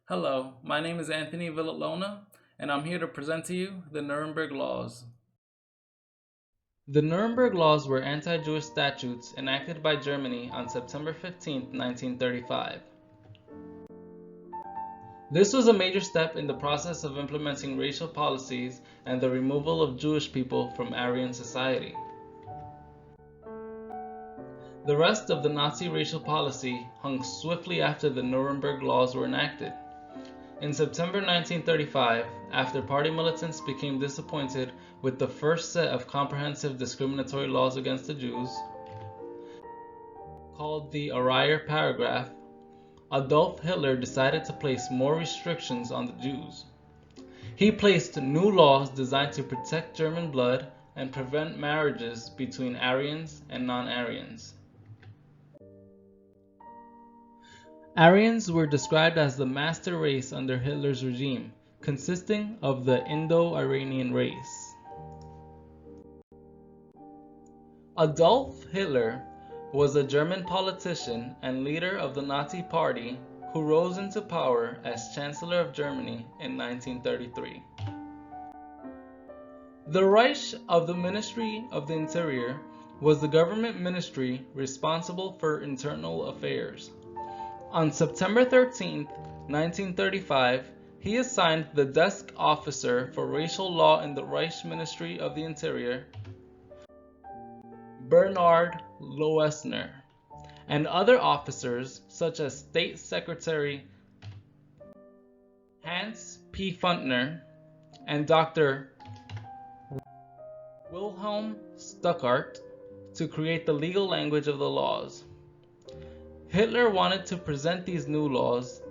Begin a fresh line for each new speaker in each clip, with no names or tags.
Hello, my name is Anthony Villalona, and I'm here to present to you the Nuremberg Laws. The Nuremberg Laws were anti-Jewish statutes enacted by Germany on September 15, 1935. This was a major step in the process of implementing racial policies and the removal of Jewish people from Aryan society. The rest of the Nazi racial policy hung swiftly after the Nuremberg Laws were enacted. In September 1935, after party militants became disappointed with the first set of comprehensive discriminatory laws against the Jews, called the Aryer Paragraph, Adolf Hitler decided to place more restrictions on the Jews. He placed new laws designed to protect German blood and prevent marriages between Aryans and non-Aryans. Aryans were described as the master race under Hitler's regime, consisting of the Indo-Iranian race. Adolf Hitler was a German politician and leader of the Nazi Party who rose into power as Chancellor of Germany in 1933. The Reich of the Ministry of the Interior was the government ministry responsible for internal affairs. On September 13, 1935, he assigned the desk officer for racial law in the Reich Ministry of the Interior, Bernhard Loessner, and other officers such as State Secretary Hans P. Funtner and Dr. Wilhelm Stuckart to create the legal language of the laws. Hitler wanted to present these new laws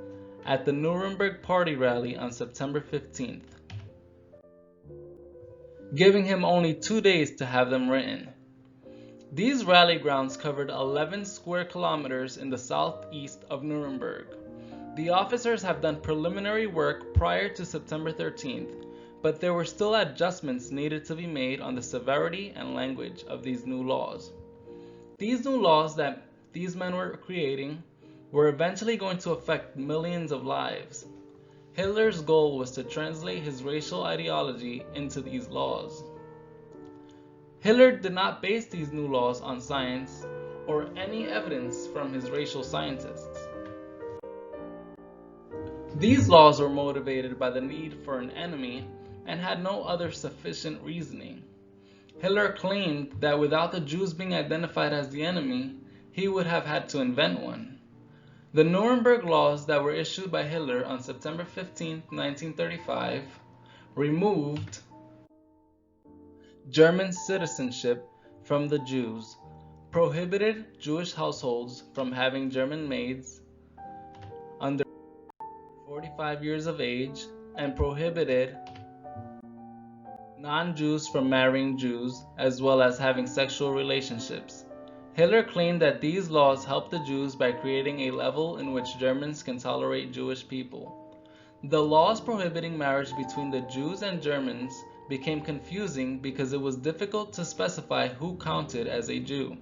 at the Nuremberg Party rally on September 15th, giving him only 2 days to have them written. These rally grounds covered 11 square kilometers in the southeast of Nuremberg. The officers have done preliminary work prior to September 13th, but there were still adjustments needed to be made on the severity and language of these new laws. These new laws that these men were creating were eventually going to affect millions of lives. Hitler's goal was to translate his racial ideology into these laws. Hitler did not base these new laws on science or any evidence from his racial scientists. These laws were motivated by the need for an enemy and had no other sufficient reasoning. Hitler claimed that without the Jews being identified as the enemy, he would have had to invent one. The Nuremberg Laws that were issued by Hitler on September 15, 1935, removed German citizenship from the Jews, prohibited Jewish households from having German maids under 45 years of age, and prohibited non-Jews from marrying Jews as well as having sexual relationships. Hitler claimed that these laws helped the Jews by creating a level in which Germans can tolerate Jewish people. The laws prohibiting marriage between the Jews and Germans became confusing because it was difficult to specify who counted as a Jew.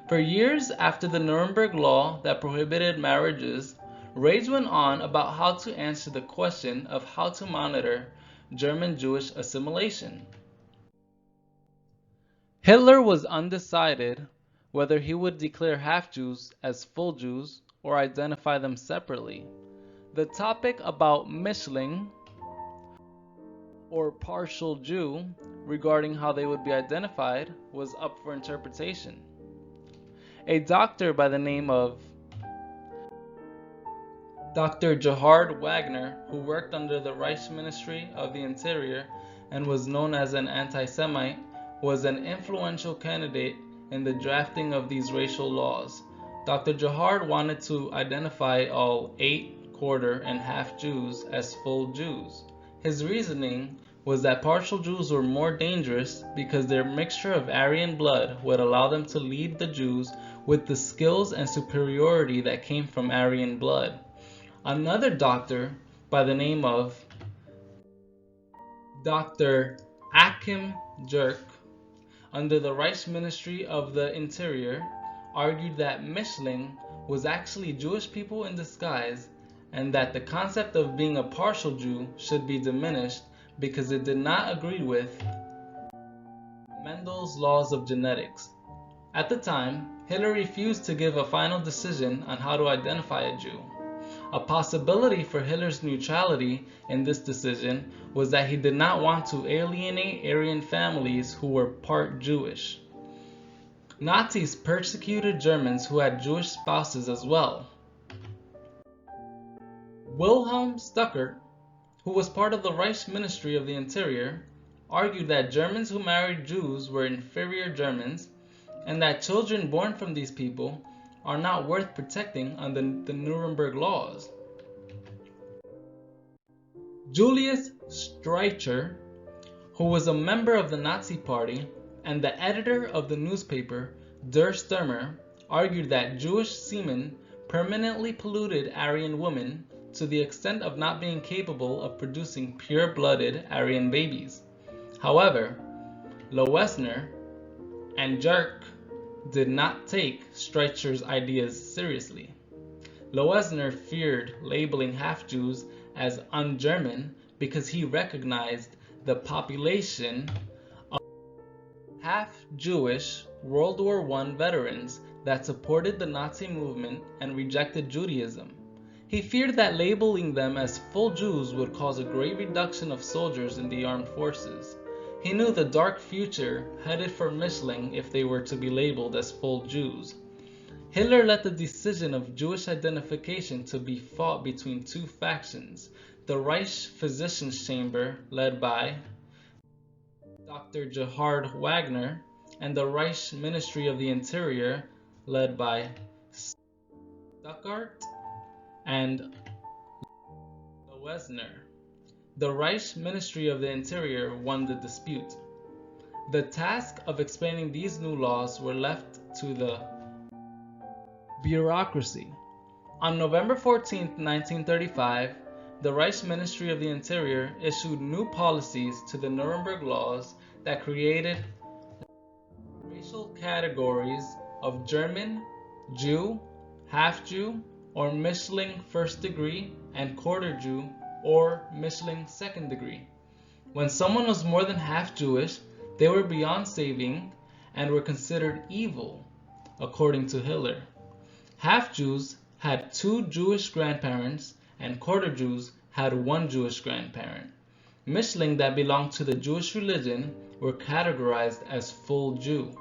For years after the Nuremberg Law that prohibited marriages, rage went on about how to answer the question of how to monitor German Jewish assimilation. Hitler was undecided whether he would declare half-Jews as full Jews or identify them separately. The topic about Mischling, or partial Jew, regarding how they would be identified, was up for interpretation. A doctor by the name of Dr. Gerhard Wagner, who worked under the Reich Ministry of the Interior and was known as an anti-Semite, was an influential candidate in the drafting of these racial laws. Dr. Gerhard wanted to identify all 8, quarter, and half Jews as full Jews. His reasoning was that partial Jews were more dangerous because their mixture of Aryan blood would allow them to lead the Jews with the skills and superiority that came from Aryan blood. Another doctor by the name of Dr. Achim Jerk, under the Reich Ministry of the Interior, argued that Mischling was actually Jewish people in disguise, and that the concept of being a partial Jew should be diminished because it did not agree with Mendel's laws of genetics. At the time, Hitler refused to give a final decision on how to identify a Jew. A possibility for Hitler's neutrality in this decision was that he did not want to alienate Aryan families who were part Jewish. Nazis persecuted Germans who had Jewish spouses as well. Wilhelm Stuckert, who was part of the Reich Ministry of the Interior, argued that Germans who married Jews were inferior Germans and that children born from these people are not worth protecting under the Nuremberg Laws. Julius Streicher, who was a member of the Nazi Party and the editor of the newspaper Der Stürmer, argued that Jewish semen permanently polluted Aryan women to the extent of not being capable of producing pure-blooded Aryan babies. However, Lowessner and Jerk did not take Streicher's ideas seriously. Lowessner feared labeling half-Jews as un-German because he recognized the population of half-Jewish World War I veterans that supported the Nazi movement and rejected Judaism. He feared that labeling them as full Jews would cause a great reduction of soldiers in the armed forces. He knew the dark future headed for Mischling if they were to be labeled as full Jews. Hitler let the decision of Jewish identification to be fought between two factions, the Reich Physicians' Chamber, led by Dr. Gerhard Wagner, and the Reich Ministry of the Interior, led by Stuckart and Lowessner. The Reich Ministry of the Interior won the dispute. The task of explaining these new laws were left to the bureaucracy. On November 14, 1935, the Reich Ministry of the Interior issued new policies to the Nuremberg Laws that created racial categories of German, Jew, half-Jew, or Mischling first degree, and quarter Jew, or Mischling second degree. When someone was more than half Jewish, they were beyond saving and were considered evil, according to Hitler. Half-Jews had 2 Jewish grandparents and quarter Jews had 1 Jewish grandparent. Mischling that belonged to the Jewish religion were categorized as full Jew.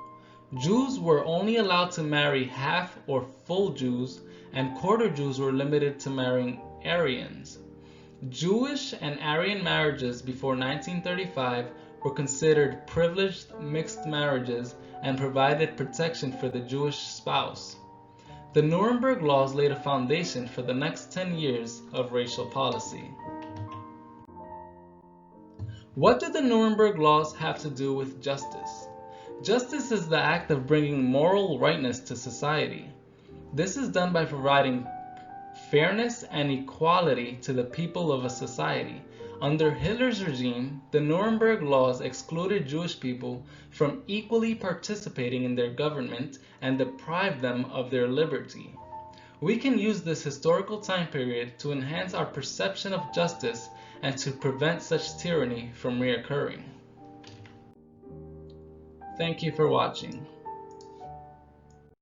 Jews were only allowed to marry half or full Jews, and quarter Jews were limited to marrying Aryans. Jewish and Aryan marriages before 1935 were considered privileged mixed marriages and provided protection for the Jewish spouse. The Nuremberg Laws laid a foundation for the next 10 years of racial policy. What do the Nuremberg Laws have to do with justice? Justice is the act of bringing moral rightness to society. This is done by providing fairness and equality to the people of a society. Under Hitler's regime, the Nuremberg Laws excluded Jewish people from equally participating in their government and deprived them of their liberty. We can use this historical time period to enhance our perception of justice and to prevent such tyranny from reoccurring. Thank you for watching.